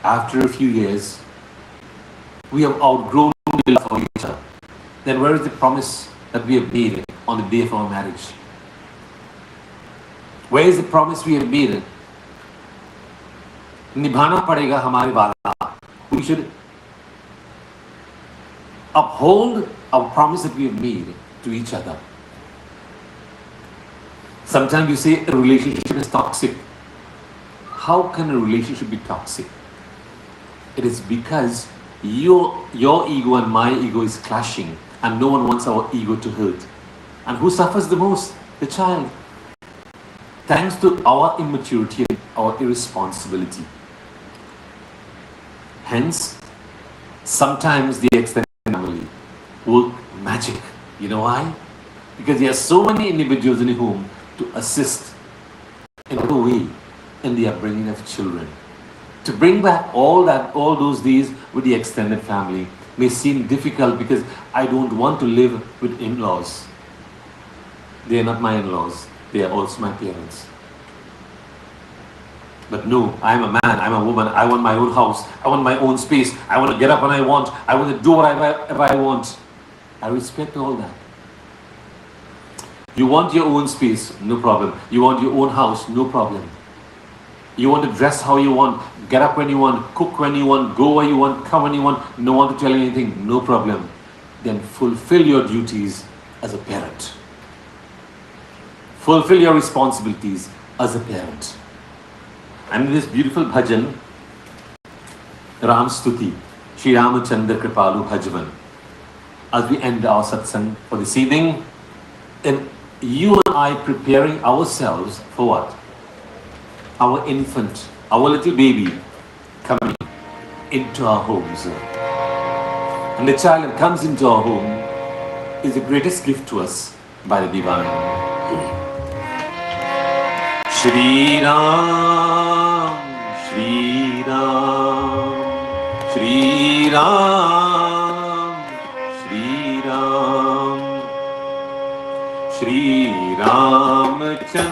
After a few years, we have outgrown the love for each other. Then where is the promise that we have made on the day of our marriage? Where is the promise we have made? निभाना पड़ेगा हमारे वाला. We should uphold our promise that we have made to each other. Sometimes you say a relationship is toxic. How can a relationship be toxic? It is because your ego and my ego is clashing, and no one wants our ego to hurt. And who suffers the most? The child. Thanks to our immaturity and our irresponsibility. Hence, sometimes the extended family work magic. You know why? Because there are so many individuals in the home to assist in a way in the upbringing of children. To bring back all those days with the extended family may seem difficult because I don't want to live with in-laws. They are not my in-laws. They are also my parents. But no, I am a man, I am a woman, I want my own house, I want my own space, I want to get up when I want to do whatever I want. I respect all that. You want your own space, no problem. You want your own house, no problem. You want to dress how you want, get up when you want, cook when you want, go where you want, come when you want, no one to tell you anything, no problem. Then fulfill your duties as a parent. Fulfill your responsibilities as a parent. And in this beautiful bhajan, Ram Stuti, Shri Ramachandra Kripalu Bhajvan, as we end our satsang for this evening, and you and I preparing ourselves for what? Our infant, our little baby coming into our homes. And the child that comes into our home is the greatest gift to us by the divine. Shri Ram, Shri Ram, Shri Ram, Shri Ram, Shri Ramachandra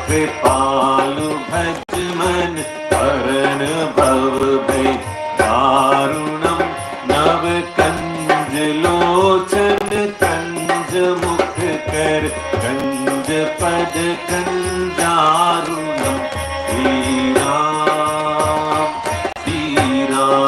Kripalu Bhajman Paran Bhav Bhai Darunam Nav Kanj Lochan Kanj Mukh Kar Kanj Pad Kanjarunam Shri Ram, Shri Ram.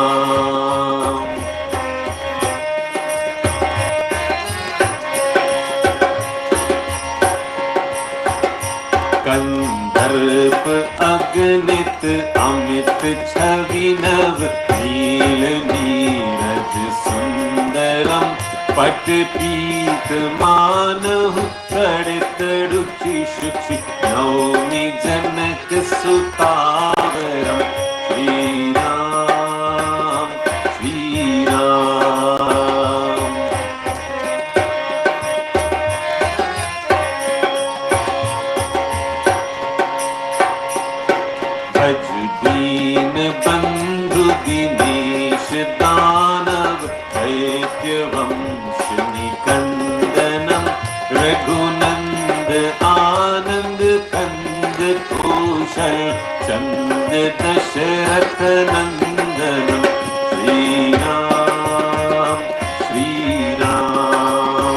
कंदर्प अगणित अमित छवि नव नील नीरज सुंदरम पट पीत मानहु तड़ित रुचि शुचि नौमि जनक सुतावरम श्री राम, श्री राम. भज दीन बंधु दिनेश दानव ऐक्य वंश निकंदनम रघुनंद आनंद कंद कुशल चंद दशरथ नंदनम श्री राम, श्री राम.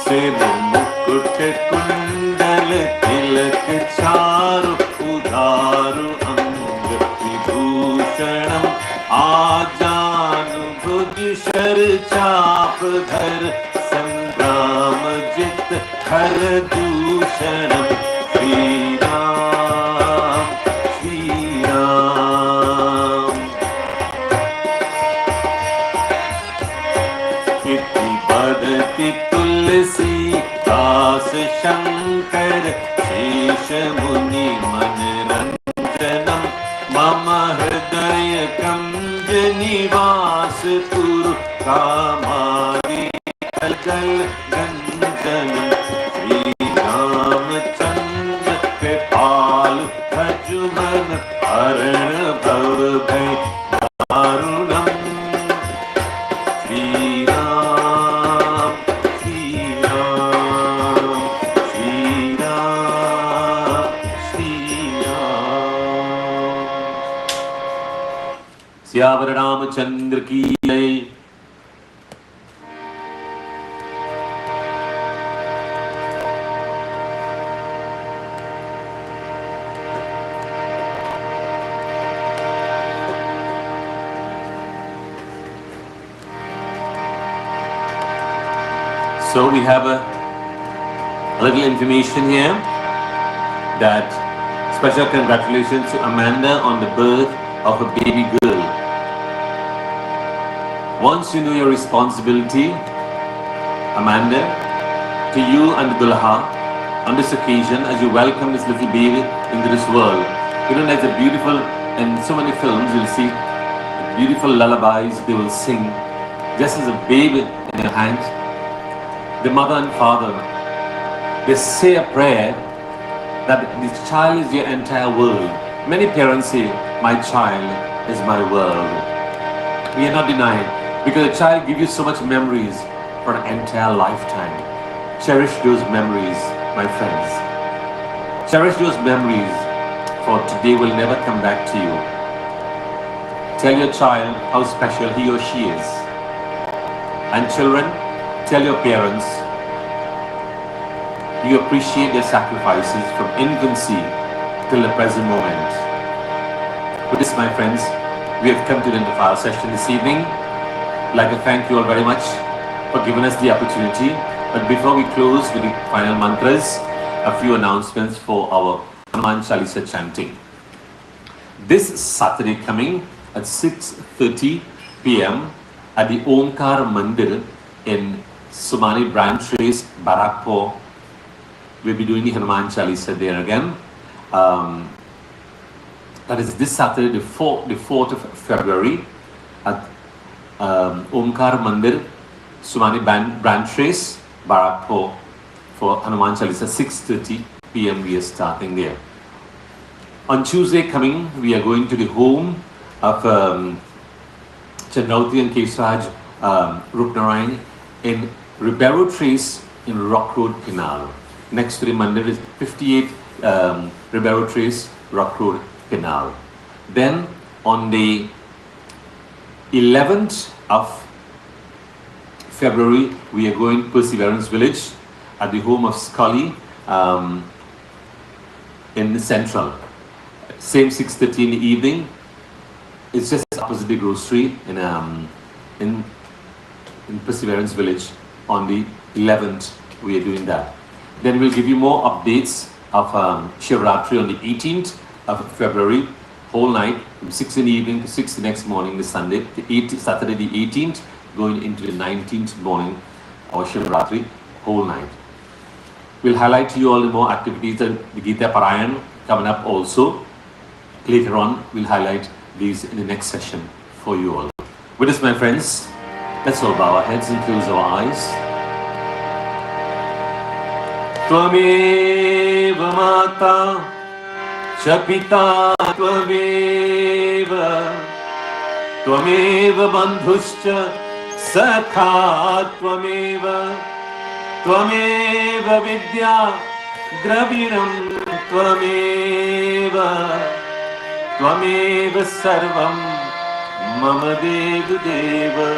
सिर मुकुट कुंडल तिलक चारु उधारु अंग विभूषणम आजानु भुज शर चाप धर संग्राम जित हर दूषणम श्री राम, श्री राम. इति बदति तुलसी दास शंकर शेष मुनि मनरंजनम मम हृदय कंज निवास पुर कामादि सियावर रामचंद्र की जय। So we have a little information here that special congratulations to Amanda on the birth of a baby girl. Once you know your responsibility, Amanda, to you and the Dulha on this occasion as you welcome this little baby into this world. You know, there's a beautiful, in so many films you'll see beautiful lullabies they will sing just as a baby in your hand. The mother and father, they say a prayer that this child is your entire world. Many parents say, my child is my world. We are not denying, because a child gives you so much memories for an entire lifetime. Cherish those memories, my friends. Cherish those memories, for today will never come back to you. Tell your child how special he or she is. And children, tell your parents you appreciate their sacrifices from infancy till the present moment. With this, my friends, we have come to the end of our session this evening. I'd like to thank you all very much for giving us the opportunity. But before we close with the final mantras, a few announcements for our Hanuman Chalisa chanting. This Saturday coming at 6:30 p.m. at the Omkar Mandir in Somani Branch Race, Barakpur. We'll be doing the Hanuman Chalisa there again. That is this Saturday, the 4th of February at Omkar Mandir, Somani Branch Race, Barakpur for Hanuman Chalisa, 6:30 p.m. we are starting there. On Tuesday coming, we are going to the home of Chandrauti and Kesraj Rupnarayan in Ribeiro Trace in Rock Road, Pinal. Next to the mandir is 58 Ribeiro Trace, Rock Road, Pinal. Then on the 11th of February, we are going to Perseverance Village at the home of Scully in the Central. Same 6:30 in the evening. It's just opposite the grocery in Perseverance Village. On the 11th, we are doing that. Then we'll give you more updates of Shivratri on the 18th of February, whole night from 6 in the evening to 6 the next morning, the Sunday, Saturday the 18th, going into the 19th morning, our Shivratri, whole night. We'll highlight to you all the more activities and the Gita Parayan coming up also. Later on, we'll highlight these in the next session for you all. With this, my friends, let's all bow our heads and close our eyes. Tvameva Mata Chapita Tvameva Tvameva Bandhuscha Sakha Tvameva Tvameva Vidya Dravinam Tvameva Tvameva Sarvam Mama Deva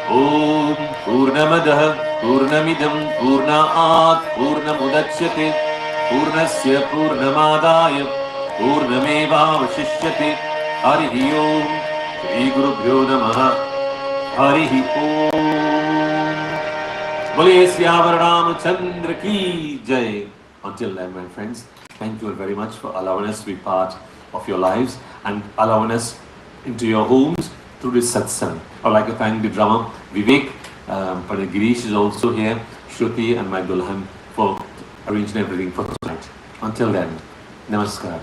Om Purnamadah Purnamidam Purnaat Purnamudachyate Purnasya Purnamadaya Purnameva Vashishyate Harihi Om Shri Gurubhyo Namaha Harihi Om. Bole Siyavar Ramachandra Ki Jai. Until then, my friends, thank you all very much for allowing us to be part of your lives and allowing us into your homes through this satsang. I would like to thank the drummer Vivek, Padre Girish is also here, Shruti and my Dulhan for arranging everything for tonight. Until then, Namaskaar.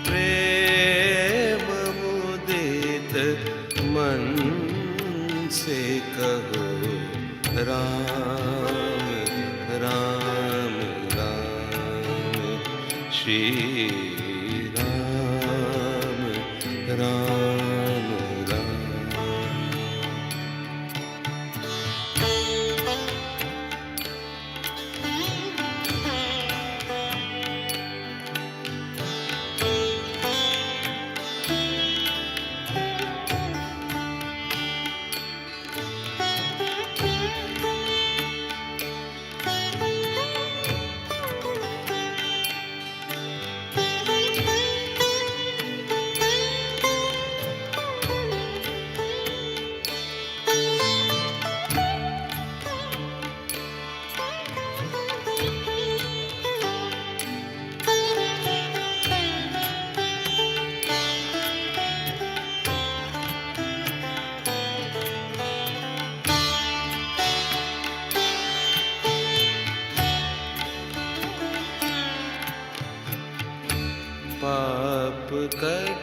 प्रेम मुदित मन से कहो राम राम राम श्री राम पाप cut